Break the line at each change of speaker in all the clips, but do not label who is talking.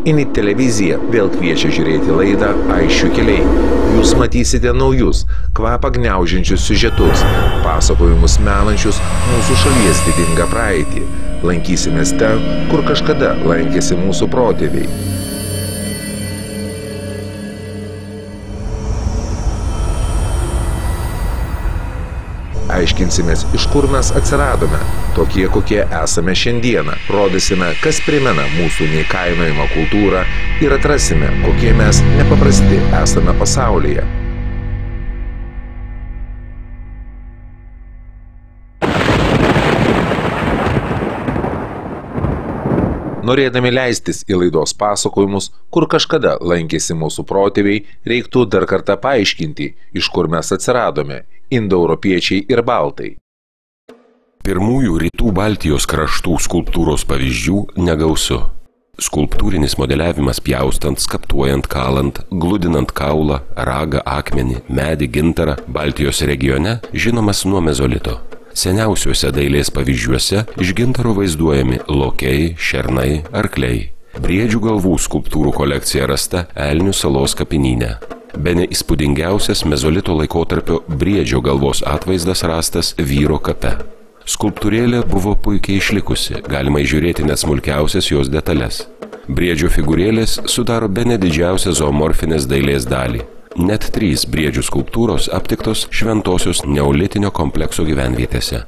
Init televizija vėl kviečia žiūrėti laidą Aisčių keliai. Jūs matysite naujus, kvapą gniaužiančius siužetus, pasakojimus menančius mūsų šalies didingą praeitį. Lankysimės ten, kur kažkada lankėsi mūsų protėviai. Aiškinsimės, iš kur mes atsiradome, tokie kokie esame šiandieną. Rodysime, kas primena mūsų neįkainojamą kultūrą ir atrasime, kokie mes nepaprasti esame pasaulyje. Norėdami leistis į laidos pasakojimus, kur kažkada lankėsi mūsų protėviai, reiktų dar kartą paaiškinti, iš kur mes atsiradome – indoeuropiečiai ir baltai.
Pirmųjų rytų Baltijos kraštų skulptūros pavyzdžių negausu. Skulptūrinis modeliavimas pjaustant, skaptuojant, kalant, gludinant kaulą, ragą, akmenį, medį, gintarą Baltijos regione žinomas nuo mezolito. Seniausiuose dailės pavyzdžiuose iš gintaro vaizduojami lokiai, šernai, arkliai. Briedžių galvų skulptūrų kolekcija rasta Elnių salos kapinyne. Bene įspūdingiausias mezolito laikotarpio briedžio galvos atvaizdas rastas vyro kape. Skulptūrėlė buvo puikiai išlikusi, galima įžiūrėti net smulkiausias jos detalės. Briedžio figūrėlės sudaro bene didžiausią zoomorfinės dailės dalį. Net 3 briedžių skulptūros aptiktos šventosios neolitinio komplekso gyvenvietėse.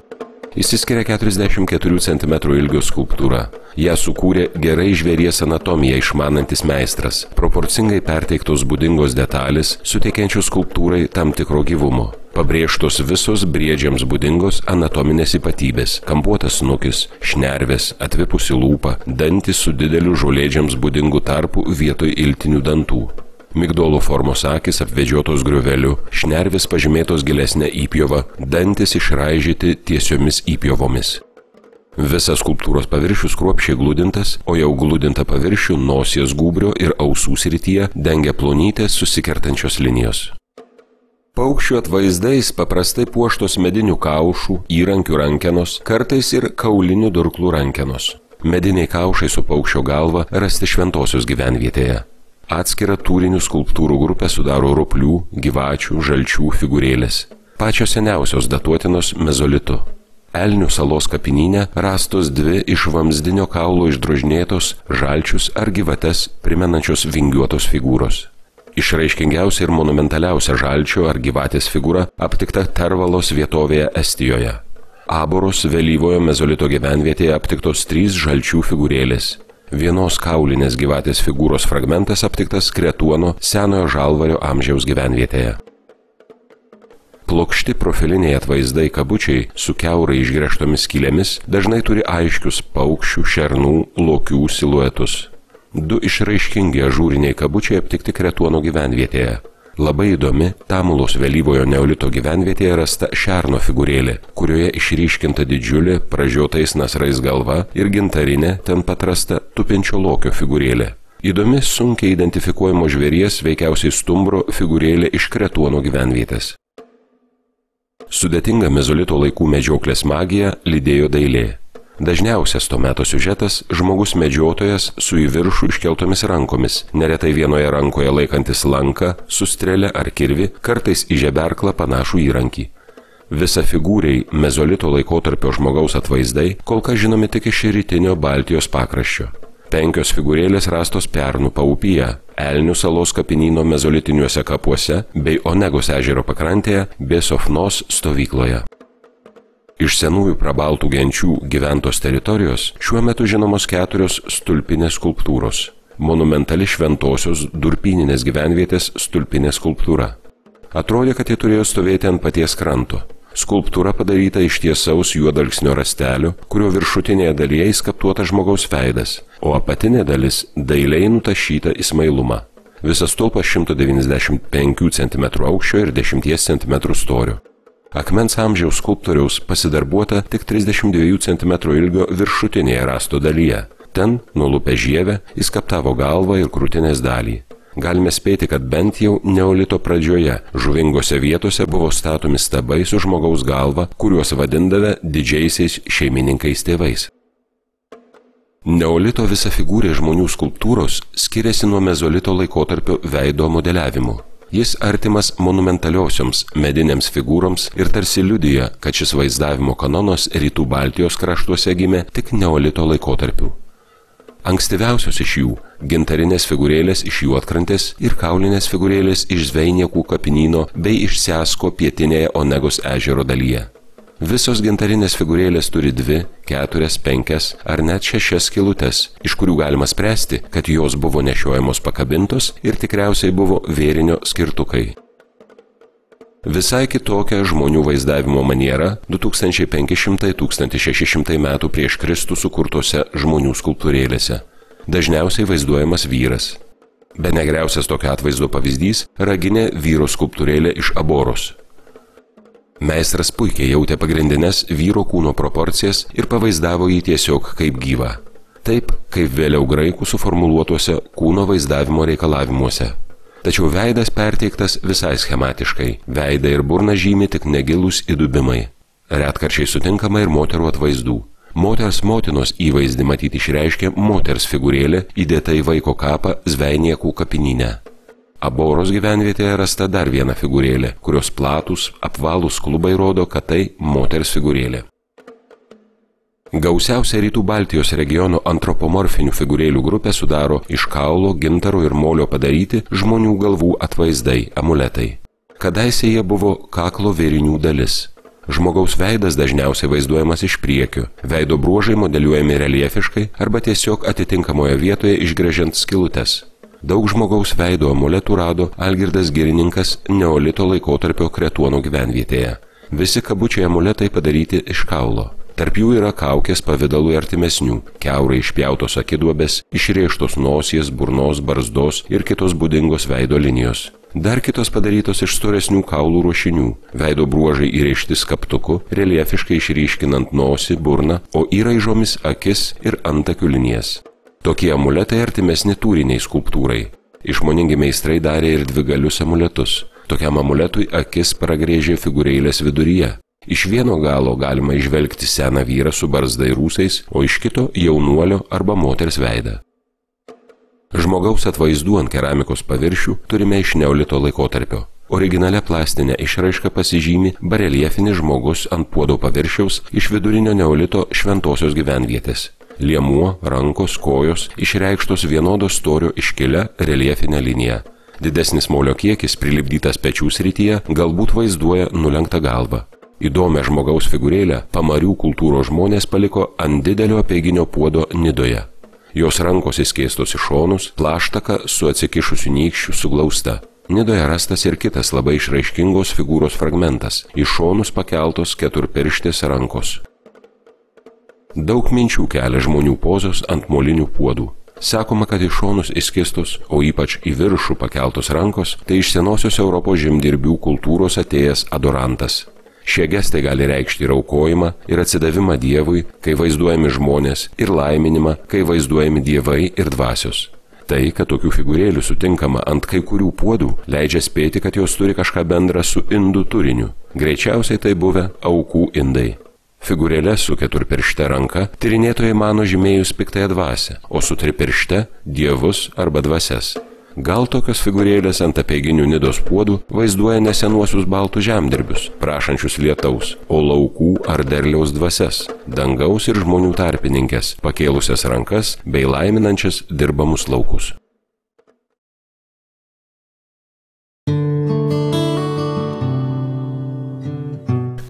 Išsiskiria 44 cm ilgio skulptūra. Ją sukūrė gerai žvėries anatomiją išmanantis meistras, proporcingai perteiktos būdingos detalės, suteikiančios skulptūrai tam tikro gyvumo. Pabrėžtos visos briedžiams būdingos anatominės ypatybės – kampuotas snukis, šnervės, atvipusi lūpa, dantis su dideliu žolėdžiams būdingu tarpu vietoj iltinių dantų. Migdolo formos akis apvedžiotos griuveliu, šnervės pažymėtos gilesnė įpjova, dantis išraižyti tiesiomis įpjovomis. Visas skulptūros paviršius kruopščiai gludintas, o jau gludintą paviršių nosies gūbrio ir ausų srityje dengia plonytės susikertančios linijos. Paukščių atvaizdais paprastai puoštos medinių kaušų, įrankių rankenos, kartais ir kaulinių durklų rankenos. Mediniai kaušai su paukščio galva rasti šventosios gyvenvietėje. Atskirą tūrinių skulptūrų grupę sudaro roplių, gyvačių, žalčių figūrėlės. Pačios seniausios datuotinos mezolitu. Elnių salos kapinyne rastos 2 iš vamzdinio kaulo išdrožinėtos žalčius ar gyvates primenančios vingiuotos figūros. Išraiškingiausia ir monumentaliausia žalčio ar gyvatės figūra aptikta Tervalos vietovėje Estijoje. Aboros vėlyvojo mezolito gyvenvietėje aptiktos 3 žalčių figūrėlės. Vienos kaulinės gyvatės figūros fragmentas aptiktas Kretuono senojo žalvario amžiaus gyvenvietėje. Plokšti profiliniai atvaizdai kabučiai su kiaurai išgręžtomis skylėmis dažnai turi aiškius paukščių, šernų, lokių siluetus. 2 išraiškingi ažūriniai kabučiai aptikti Kretuono gyvenvietėje. Labai įdomi Tamulos vėlyvojo neolito gyvenvietėje rasta šerno figūrėlė, kurioje išryškinta didžiulė pražiotais nasrais galva ir gintarinė ten pat rasta tupinčio lokio figūrėlė. Įdomi sunkiai identifikuojamo žvėries, veikiausiai stumbro figūrėlė iš Kretuono gyvenvietės. Sudėtinga mezolito laikų medžioklės magija lydėjo dailė. Dažniausias to meto siužetas – žmogus medžiotojas su į viršų iškeltomis rankomis, neretai vienoje rankoje laikantis lanką, su strėle ar kirvi, kartais į žeberklą panašų įrankį. Visa figūriai mezolito laikotarpio žmogaus atvaizdai kol kas žinomi tik iš rytinio Baltijos pakraščio. 5 figūrėlės rastos Pernų paupyje, Elnių salos kapinyno mezolitiniuose kapuose bei Onegos ežero pakrantėje bei Sofnos stovykloje. Iš senųjų prabaltų genčių gyventos teritorijos šiuo metu žinomos 4 stulpinės skulptūros. Monumentali šventosios durpyninės gyvenvietės stulpinė skulptūra. Atrodė, kad jie turėjo stovėti ant paties kranto. Skulptūra padaryta iš tiesaus juodalksnio rastelio, kurio viršutinėje dalyje įskaptuota žmogaus veidas, o apatinė dalis dailiai nutašyta į smailumą. Visas stulpas 195 cm aukščio ir 10 cm storio. Akmens amžiaus skulptoriaus pasidarbuota tik 32 cm ilgio viršutinėje rasto dalyje. Ten, nulupę žievę, įskaptavo galvą ir krūtinės dalį. Galime spėti, kad bent jau neolito pradžioje žuvingose vietose buvo statomi stabai su žmogaus galva, kuriuos vadindavę didžiaisiais šeimininkais tėvais. Neolito visafigūrė žmonių skulptūros skiriasi nuo mezolito laikotarpio veido modeliavimo. Jis artimas monumentaliosioms medinėms figūroms ir tarsi liudija, kad šis vaizdavimo kanonas rytų Baltijos kraštuose gimė tik neolito laikotarpiu. Ankstyviausios iš jų – gintarinės figūrėlės iš Juodkrantės ir kaulinės figūrėlės iš Zvejniekų kapinyno bei iš Sesko pietinėje Onegos ežero dalyje. Visos gintarinės figūrėlės turi 2, 4, 5 ar net 6 skylutes, iš kurių galima spręsti, kad jos buvo nešiojamos pakabintos ir tikriausiai buvo vėrinio skirtukai. Visai kitokia žmonių vaizdavimo maniera 2500–1600 metų prieš Kristų sukurtose žmonių skulptūrėlėse. Dažniausiai vaizduojamas vyras. Bene geriausias tokio atvaizdo pavyzdys – raginė vyro skulptūrėlė iš Aboros. Meistras puikiai jautė pagrindinės vyro kūno proporcijas ir pavaizdavo jį tiesiog kaip gyvą. Taip, kaip vėliau graikų suformuluotuose kūno vaizdavimo reikalavimuose. Tačiau veidas perteiktas visai schematiškai. Veidą ir burną žymi tik negilūs įdubimai. Retkarčiai sutinkama ir moterų atvaizdų. Moters motinos įvaizdį matyti išreiškia moters figūrėlė įdėta į vaiko kapą Zvejniekų kapinyne. Aboros gyvenvietėje rasta dar viena figūrėlė, kurios platūs, apvalūs klubai rodo, kad tai moters figūrėlė. Gausiausia rytų Baltijos regiono antropomorfinių figūrėlių grupę sudaro iš kaulo, gintaro ir molio padaryti žmonių galvų atvaizdai, amuletai. Kadaise jie buvo kaklo vėrinių dalis. Žmogaus veidas dažniausiai vaizduojamas iš priekio, veido bruožai modeliuojami reljefiškai arba tiesiog atitinkamoje vietoje išgręžiant skylutes. Daug žmogaus veido amuletų rado Algirdas Girininkas neolito laikotarpio Kretuonų gyvenvietėje. Visi kabučiai amuletai padaryti iš kaulo. Tarp jų yra kaukės pavidalų artimesnių, kiaurai išpjautos akiduobės, išrėžtos nosies, burnos, barzdos ir kitos būdingos veido linijos. Dar kitos padarytos iš storesnių kaulų ruošinių, veido bruožai įrėžti skaptuku, reljefiškai išryškinant nosį, burną, o įraižomis akis ir antakių linijas. Tokie amuletai artimesni tūriniai skulptūrai. Išmoningi meistrai darė ir dvigalius amuletus. Tokiam amuletui akis pragrėžė figūrėlės viduryje. Iš vieno galo galima įžvelgti seną vyrą su barzda ir ūsais, o iš kito jaunuolio arba moters veidą. Žmogaus atvaizdų ant keramikos paviršių turime iš neolito laikotarpio. Originalia plastinė išraiška pasižymi bareljefinis žmogus ant puodo paviršiaus iš vidurinio neolito šventosios gyvenvietės. Liemuo, rankos, kojos išreikštos vienodo storio iškilia reljefinė linija. Didesnis molio kiekis prilipdytas pečių srityje galbūt vaizduoja nulenktą galvą. Įdomią žmogaus figūrėlę pamarių kultūros žmonės paliko ant didelio apeiginio puodo Nidoje. Jos rankos įskėstos į šonus, plaštaka su atsikišusiu nykščiu suglausta. Nidoje rastas ir kitas labai išraiškingos figūros fragmentas – į šonus pakeltos keturpirštės rankos. Daug minčių kelia žmonių pozos ant molinių puodų. Sakoma, kad į šonus įskėstos, o ypač į viršų pakeltos rankos – tai iš senosios Europos žemdirbių kultūros atėjęs adorantas. Šie gestai gali reikšti ir aukojimą, ir atsidavimą Dievui, kai vaizduojami žmonės, ir laiminimą, kai vaizduojami dievai ir dvasios. Tai, kad tokių figūrėlių sutinkama ant kai kurių puodų, leidžia spėti, kad jos turi kažką bendrą su indų turiniu. Greičiausiai tai buvę aukų indai. Figūrėlė su keturpiršte ranka tyrinėtojai mano žymėjus piktąją dvasią, o su tripiršte dievus arba dvasias. Gal tokios figūrėlės ant apeiginių Nidos puodų vaizduoja nesenuosius baltų žemdirbius, prašančius lietaus, o laukų ar derliaus dvasias, dangaus ir žmonių tarpininkės, pakėlusias rankas bei laiminančias dirbamus laukus.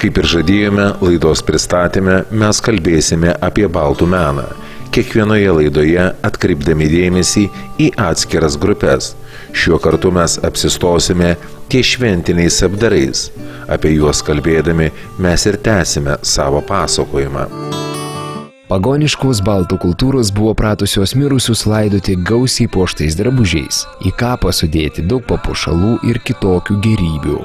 Kaip ir žadėjome, laidos pristatyme mes kalbėsime apie baltų meną. Kiekvienoje laidoje atkreipdami dėmesį į atskiras grupės. Šiuo kartu mes apsistosime ties šventiniais apdarais. Apie juos kalbėdami mes ir tęsime savo pasakojimą.
Pagoniškos baltų kultūros buvo pratusios mirusius laidoti gausiai puoštais drabužiais, į kapą sudėti daug papuošalų ir kitokių gėrybių.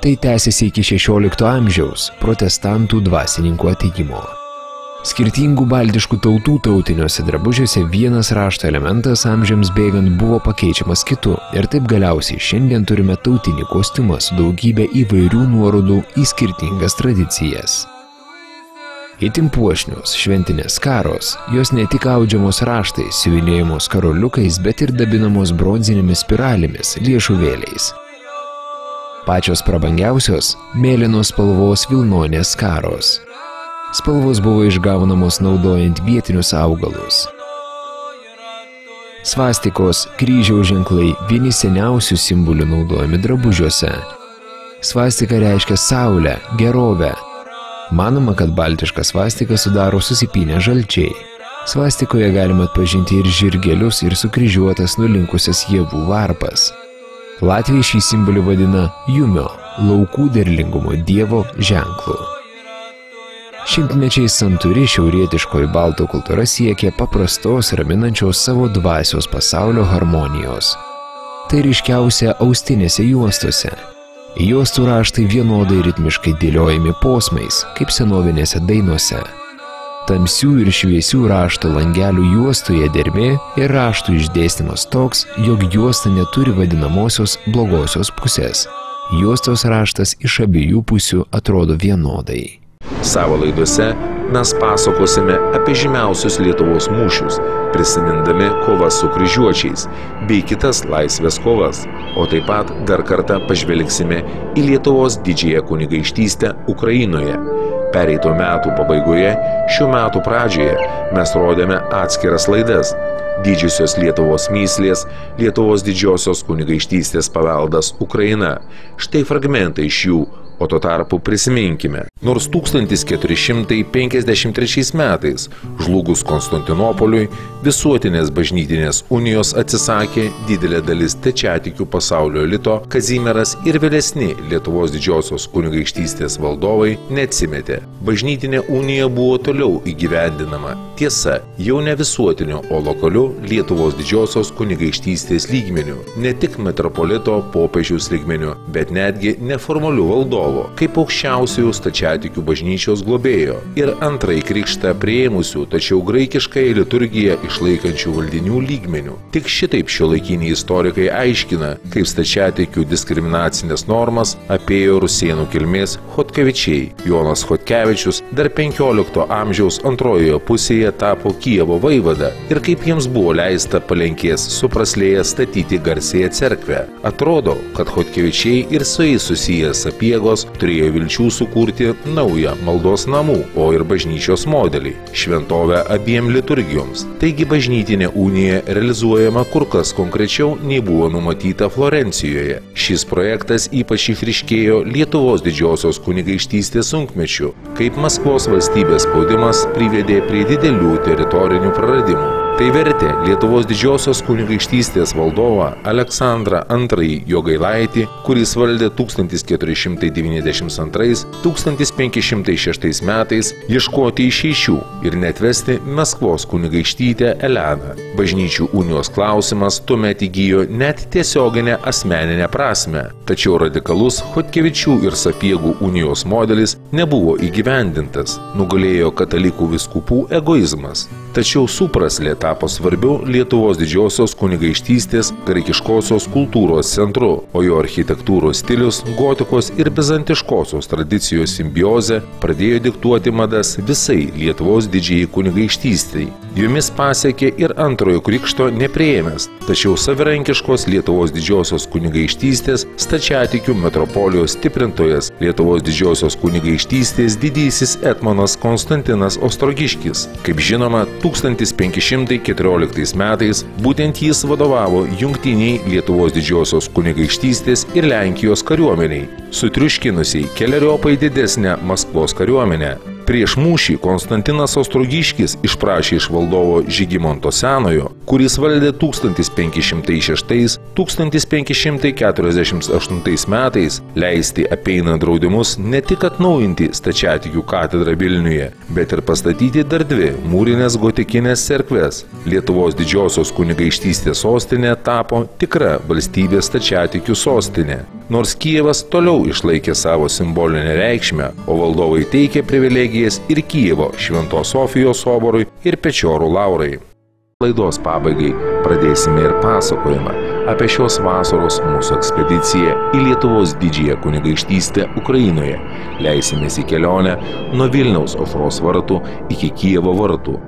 Tai tęsiasi iki 16 amžiaus protestantų dvasininkų atėjimo. Skirtingų baltiškų tautų tautiniuose drabužiuose vienas rašto elementas amžiams bėgant buvo pakeičiamas kitu ir taip galiausiai šiandien turime tautinį kostiumą su daugybė įvairių nuorodų į skirtingas tradicijas. Itin puošnios šventinės skaros, jos ne tik audžiamos raštais, siuvinėjamos karoliukais, bet ir dabinamos bronzinėmis spiralėmis, liežuvėliais. Pačios prabangiausios – mėlynos spalvos vilnonės skaros. Spalvos buvo išgaunamos naudojant vietinius augalus. Svastikos, kryžiaus ženklai – vieni seniausių simbolių naudojami drabužiuose. Svastika reiškia saulę, gerovę. Manoma, kad baltišką svastiką sudaro susipynę žalčiai. Svastikoje galima atpažinti ir žirgelius, ir sukryžiuotas nulinkusias javų varpas. Latviai šį simbolį vadina Jumio, laukų derlingumo dievo ženklu. Šimtmečiais santūri šiaurietiškoji baltų kultūra siekė paprastos, raminančios savo dvasios pasaulio harmonijos. Tai ryškiausia austinėse juostose. Juostų raštai vienodai ritmiškai dėliojami posmais, kaip senovinėse dainose. Tamsių ir šviesių rašto langelių juostoje dermė ir raštų išdėstymas toks, jog juosta neturi vadinamosios blogosios pusės. Juostos raštas iš abiejų pusių atrodo vienodai.
Savo laidose mes pasakosime apie žymiausius Lietuvos mūšius, prisimindami kovas su kryžiuočiais bei kitas laisvės kovas, o taip pat dar kartą pažvelgsime į Lietuvos didžiąją kunigaikštystę Ukrainoje. Pereito metų pabaigoje, šių metų pradžioje mes rodėme atskiras laidas. Didžiosios Lietuvos mįslės, Lietuvos didžiosios kunigaikštystės paveldas Ukraina. Štai fragmentai iš jų, o tuo tarpu prisiminkime. Nors 1453 metais žlugus Konstantinopoliui visuotinės bažnytinės unijos atsisakė didelė dalis stačiatikių pasaulio elito, Kazimieras ir vėlesni Lietuvos didžiosios kunigaikštystės valdovai neatsimetė. Bažnytinė unija buvo toliau įgyvendinama. Tiesa, jau ne visuotiniu, o lokaliu Lietuvos didžiosios kunigaikštystės lygmeniu, ne tik metropolito popiežiaus lygmeniu, bet netgi neformaliu valdovu, kaip aukščiausiųjų stačiatikių bažnyčios globėjo ir antrąjį krikštą priėmusių, tačiau graikiškąją liturgiją išlaikančių valdinių lygmenių. Tik šitaip šiuolaikiniai istorikai aiškina, kaip stačiatikių diskriminacinės normas apėjo rusėnų kilmės Chodkevičiai. Jonas Chodkevičius dar 15 amžiaus antrojoje pusėje tapo Kijevo vaivada ir kaip jiems buvo leista Palenkės supraslėje statyti garsiąją cerkvę. Atrodo, kad Chodkevičiai ir su jais susijęs sapiegos turėjo vilčių sukurti naują maldos namų, o ir bažnyčios modelį – šventovę abiem liturgijoms. Taigi bažnytinė unija realizuojama kur kas konkrečiau nei buvo numatyta Florencijoje. Šis projektas ypač išryškėjo Lietuvos didžiosios kunigaikštystės sunkmečiu, kaip Maskvos valstybės spaudimas privedė prie didelių teritorinių praradimų. Tai vertė Lietuvos didžiosios kunigaikštystės valdovą Aleksandrą II Jogailaitį, kuris valdė 1492–1506 metais, ieškoti išeičių ir netvesti Maskvos kunigaikštytę Eleną. Bažnyčių unijos klausimas tuomet įgijo net tiesioginę asmeninę prasmę, tačiau radikalus Chodkevičių ir sapiegų unijos modelis nebuvo įgyvendintas, nugalėjo katalikų vyskupų egoizmas. Tačiau supraslė tapo svarbiu Lietuvos didžiosios kunigaikštystės graikiškosios kultūros centru, o jo architektūros stilius, gotikos ir bizantiškosios tradicijos simbiozė pradėjo diktuoti madas visai Lietuvos didžiai kunigaikštystei. Jomis pasiekė ir antrojo krikšto nepriėmęs, tačiau savarankiškos Lietuvos didžiosios kunigaikštystės stačiatikių metropolijos stiprintojas Lietuvos didžiosios kunigaikštystės didysis etmonas Konstantinas Ostrogiškis. Kaip žinoma, 1514 metais būtent jis vadovavo jungtiniai Lietuvos didžiosios kunigaikštystės ir Lenkijos kariuomeniai, sutriuškinusiai keleriopai didesnę Maskvos kariuomenę. Prieš mūšį Konstantinas Ostrogiškis išprašė iš valdovo Žygimanto Senojo, kuris valdė 1506–1548 metais, leisti apeinant draudimus ne tik atnaujinti stačiatikių katedrą Vilniuje, bet ir pastatyti dar dvi mūrinės gotikinės cerkves. Lietuvos didžiosios kunigaikštystės sostinė tapo tikra valstybės stačiatikių sostinė. Nors Kijevas toliau išlaikė savo simbolinę reikšmę, o valdovai teikė privilegijas ir Kijevo Šventos Sofijos soborui ir Pečiorų laurai. Laidos pabaigai pradėsime ir pasakojimą apie šios vasaros mūsų ekspediciją į Lietuvos didžiąją kunigaikštystę Ukrainoje. Leisimės į kelionę nuo Vilniaus aušros vartų iki Kijevo vartų.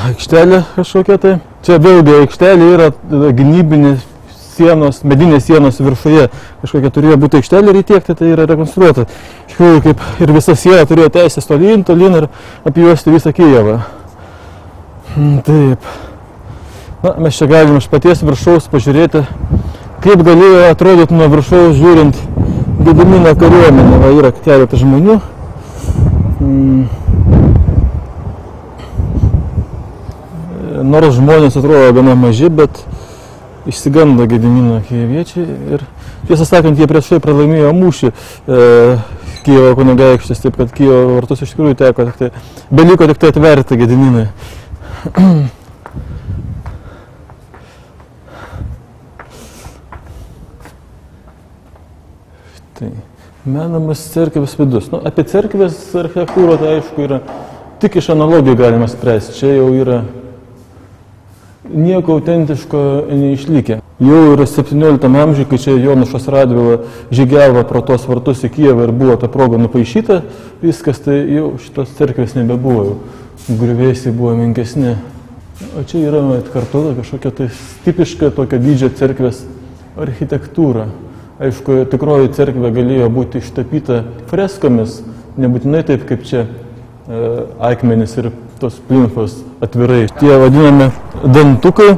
Aikštelė kažkokia tai. Čia vėlgi aikštelė yra gynybinės sienos, medinės sienos viršuje. Kažkokia turėjo būti aikštelė ir įtiekti, tai yra rekonstruota. Iš tikrųjų, kaip ir visa siena turėjo teisės tolyn ir apjuosti visą Kijevą. Taip. Na, mes čia galime iš paties viršaus pažiūrėti, kaip galėjo atrodyti nuo viršaus žiūrint Gedimino kariuomenė. Va, yra keletą žmonių. Nors žmonės atrodo gana maži, bet išsigando Gedimino kijeviečiai ir tiesą sakant, jie prieš tai pralaimėjo mūšį Kijevo kunigaikštis, taip kad Kijevo vartus iš tikrųjų teko tik tai, beliko tik tai atverti Gediminui. Tai, menamas cerkvės vidus. Nu, apie cerkvės architektūrą tai aišku yra, tik iš analogijų galima spręsti, čia jau yra nieko autentiško neišlikę. Jau yra 17 amžiuje, kai čia Jonušas Radvila žygiavo pro tos vartus į Kijevą ir buvo ta proga nupaišyta viskas, tai jau šitos cerkvės nebebuvo, jau griuvėsiai buvo menkesni. O čia yra atkartota kažkokia tai tipiška tokio dydžio cerkvės architektūra. Aišku, tikroji cerkvė galėjo būti ištapyta freskomis, nebūtinai taip kaip čia akmenys ir tos plinfos atvirai. Tie vadinami dantukai,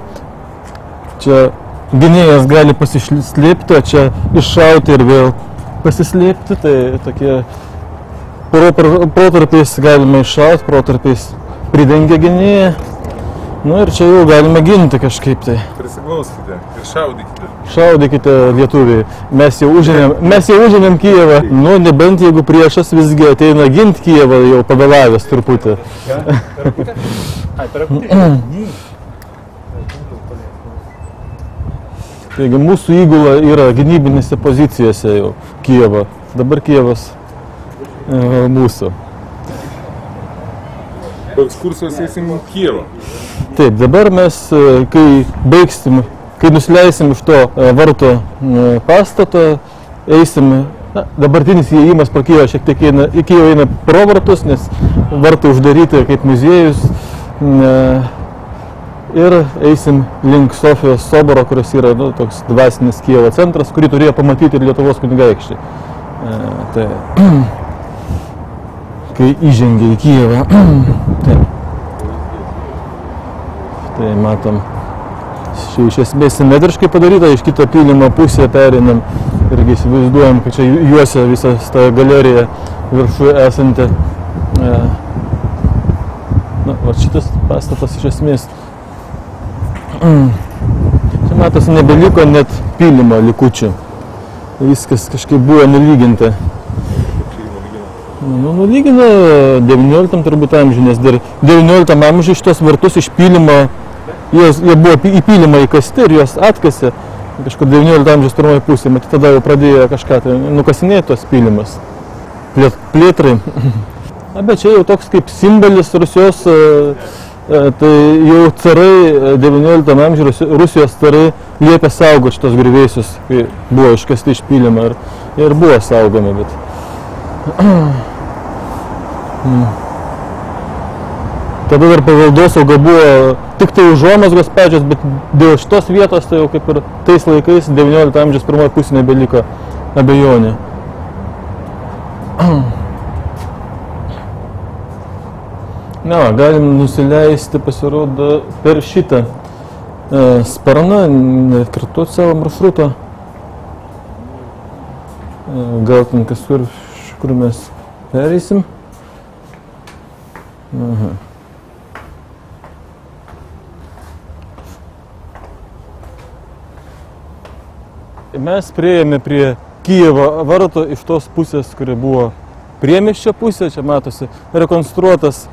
čia gynėjas gali pasislėpti, o čia iššauti ir vėl pasislėpti, tai tokie protarpiais galima iššauti, protarpiais pridengia gynėją. Nu ir čia jau galima ginti kažkaip tai.
Prisiglauskite ir šaudykite.
Šaudykite lietuviai. Mes jau užėmėm Kijevą. Nu, nebent jeigu priešas visgi ateina ginti Kijevą jau pavėlavęs truputį. Taigi mūsų įgula yra gynybinėse pozicijose jau Kijevo. Dabar Kijevas mūsų.
Po ekskursijos eisim į Kijevą.
Taip, dabar mes, kai nusileisim iš to varto pastato, eisim, dabartinis įėjimas pro Kijevą šiek tiek į Kijevą eina pro vartus, nes vartai uždaryti kaip muziejus. Ir eisim link Sofijos soboro, kuris yra toks dvasinis Kijevo centras, kurį turėjo pamatyti ir Lietuvos kunigaikščiai. Tai, kai įžengia į Kijevą. Tai matom, čia iš esmės simetriškai padaryta, iš kito pylimo pusę pereinam irgi įsivaizduojam, kad čia juosia visą tą galeriją viršuje esanti. Na, va šitas pastatas iš esmės. Čia matosi nebeliko net pylimo likučių. Viskas kažkaip buvo nulyginta. Nulygino 19 turbūt amžių, nes dar 19 amžių šitos vartus iš pylimo, jie buvo į pylimą įkasti ir juos atkasė kažkur 19 amžiaus pirmoje pusėje, matyt, tada jau pradėjo kažką tai nukasinėti tos pylimas, plėtrai. Na, bet čia jau toks kaip simbolis Rusijos, tai jau carai 19 amžiaus Rusijos carai liepė saugoti šitos griuvėsius, kai buvo iškasti iš pylimą ir buvo saugomi, bet tada dar paveldosauga buvo tik tai užuomazgos pačios, bet dėl šitos vietos tai jau kaip ir tais laikais 19 amžiaus pirmoje pusė nebeliko abejonių. Na, galim nusileisti, pasirodo, per šitą sparną, kartuoti savo maršrutą. Gal ten kažkur, kur mes pereisim. Aha. Mes priėjome prie Kijevo varto iš tos pusės, kuri buvo priemiesčio pusė. Čia matosi rekonstruotas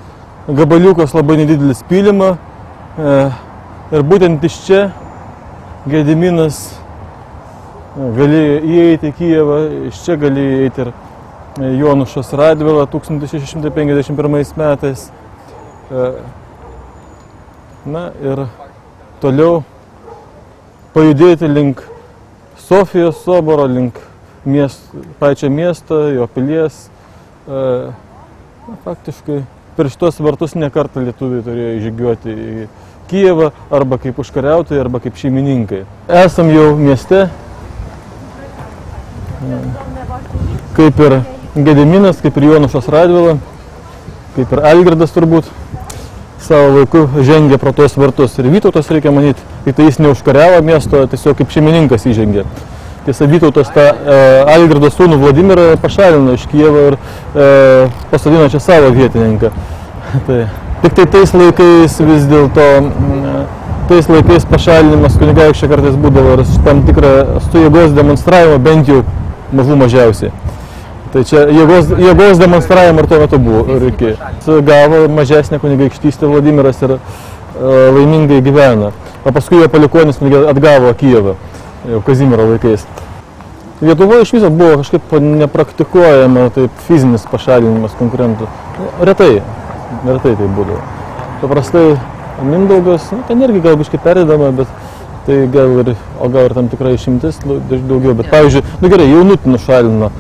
gabaliukas labai nedidelis pylimo. Ir būtent iš čia Gediminas galėjo įeiti į Kijevą, iš čia galėjo įeiti ir Jonušas Radvila 1651 metais. Na ir toliau pajudėti link Sofijos soboro, link pačio miesto, jo pilies. Faktiškai per šitos vartus nekartą lietuviai turėjo žygiuoti į Kijevą arba kaip užkariautojai, arba kaip šeimininkai. Esam jau mieste, kaip ir Gediminas, kaip ir Jonušas Radvila, kaip ir Algirdas turbūt savo laiku žengė pro tos vartus. Ir Vytautas, reikia manyti, tai jis neužkariavo miesto, tiesiog kaip šeimininkas įžengė. Tiesa, Vytautas tą Algirdo sūnų Vladimirą pašalino iš Kijevo ir pasodino čia savo vietininką. Tik tai tais laikais vis dėlto, tais laikais pašalinimas kunigaikščio kartais būdavo ir tam tikrą su jėgos demonstravimą, bent jau mažų mažiausiai. Tai čia jėgos demonstravimą ir tuo metu buvo reikėjo. Gavo mažesnę kunigaikštystę Vladimiras ir laimingai gyveno. O paskui jo palikuonis atgavo Kijevą, jau Kazimiero laikais. Lietuvoje iš viso buvo kažkaip nepraktikuojama taip fizinis pašalinimas konkurentų. Retai tai būdavo. Paprastai Mindaugas, ten irgi gal biškai perdedama, bet tai gal ir tam tikra išimtis daugiau. Bet pavyzdžiui, gerai, jaunutį nušalino.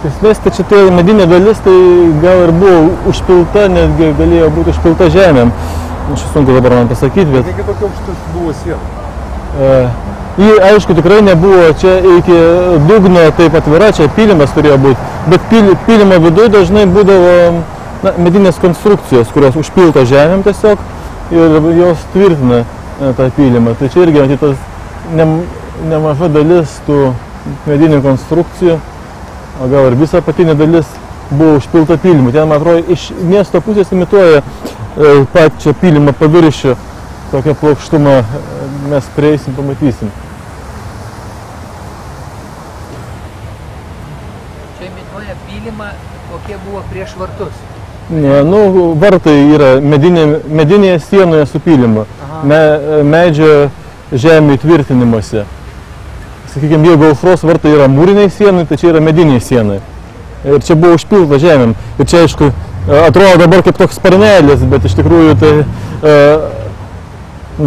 Esmės, tai čia tai medinė dalis, tai gal ir buvo užpilta, netgi galėjo būti užpilta žemėm. Aš sunku dabar man pasakyti, bet...
Kiek tokia aukštas buvo siena?
Ji, aišku, tikrai nebuvo čia iki dugno taip atvira, čia pylimas turėjo būti, bet pylimo viduje dažnai būdavo medinės konstrukcijos, kurios užpilto žemėm tiesiog ir jos tvirtina tą pylimą. Tai čia irgi matytas nemaža dalis tų medinių konstrukcijų, o gal ir visa apatinė dalis buvo užpilta pylimu. Ten, man atrodo, iš miesto pusės imituoja pačią pylimą paviršių. Tokią plokštumą mes prieisim, pamatysim.
Čia imituoja pylimą, kokie buvo prieš vartus?
Ne, vartai yra medinėje sienoje su pylimu. Medžio žemių įtvirtinimuose. Sakykime, jeigu aušros vartai yra mūriniai sienai, tai čia yra mediniai sienai. Ir čia buvo užpilta žemėm. Ir čia, aišku, atrodo dabar kaip toks sparnelis, bet iš tikrųjų tai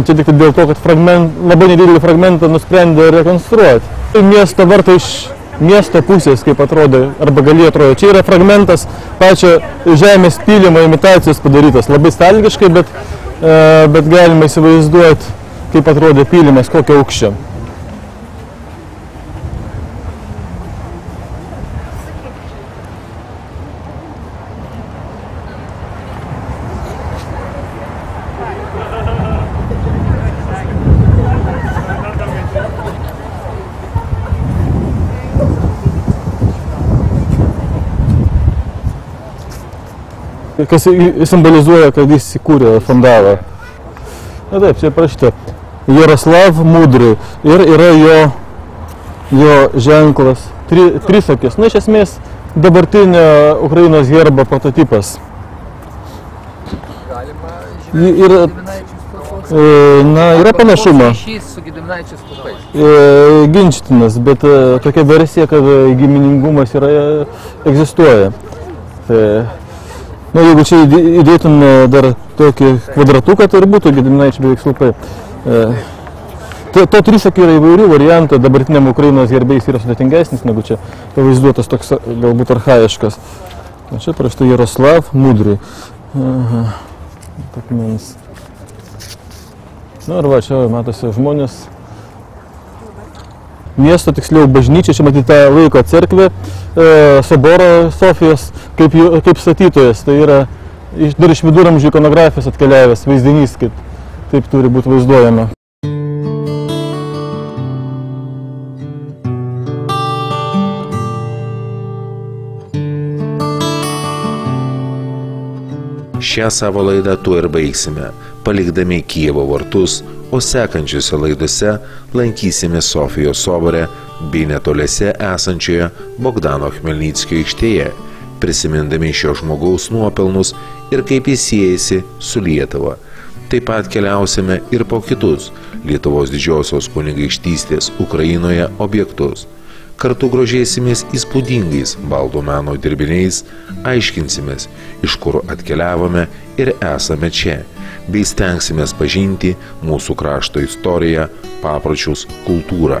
čia tik dėl to, kad labai nedidelį fragmentą nusprendė rekonstruoti. Miesto vartai iš miesto pusės, kaip atrodo, arba galėjo atrodyti. Čia yra fragmentas pačio žemės pylimo imitacijos padarytas. Labai stalgiškai, bet galima įsivaizduoti, kaip atrodė pylimas, kokio aukščio. Kas simbolizuoja, kad jis įkūrė fondavą. Na taip, čia parašyta Jaroslav Mudry ir yra jo ženklas trisakis. Na, iš esmės, dabartinio Ukrainos herbo prototipas.
Galima žinoti Gediminaičių stulpus?
Yra panašuma.
Ryšys su Gediminaičių stulpais?
Ginčytinas, bet tokia versija, kad giminingumas egzistuoja. Jeigu čia įdėtum dar tokį kvadratuką, tai ir būtų Gediminaičių beveik stulpai. To trisakio yra įvairių variantų, dabartiniam Ukrainos gerbėjais yra sudėtingesnis, negu čia pavaizduotas toks galbūt archaiškas. Čia parašyta Jaroslav Mudry. Takmens. Ir va, čia matosi žmonės. Miesto, tiksliau bažnyčia, čia matyti laiko cerkvė, soboro Sofijos kaip statytojas. Tai yra dar iš viduramžių ikonografijos atkeliavęs vaizdinys, kaip taip turi būti vaizduojama.
Šią savo laidą tuo ir baigsime, palikdami Kijevo vartus, o sekančiose laidose lankysime Sofijos sobore bei netoliese esančioje Bogdano Chmelnyckio aikštėje, prisimindami šio žmogaus nuopelnus ir kaip jis siejasi su Lietuva. Taip pat keliausime ir po kitus Lietuvos didžiosios kunigaikštystės Ukrainoje objektus. Kartu grožėsimės įspūdingais baltų meno dirbiniais, aiškinsimės, iš kur atkeliavome ir esame čia, bei stengsimės pažinti mūsų krašto istoriją, papročius, kultūrą.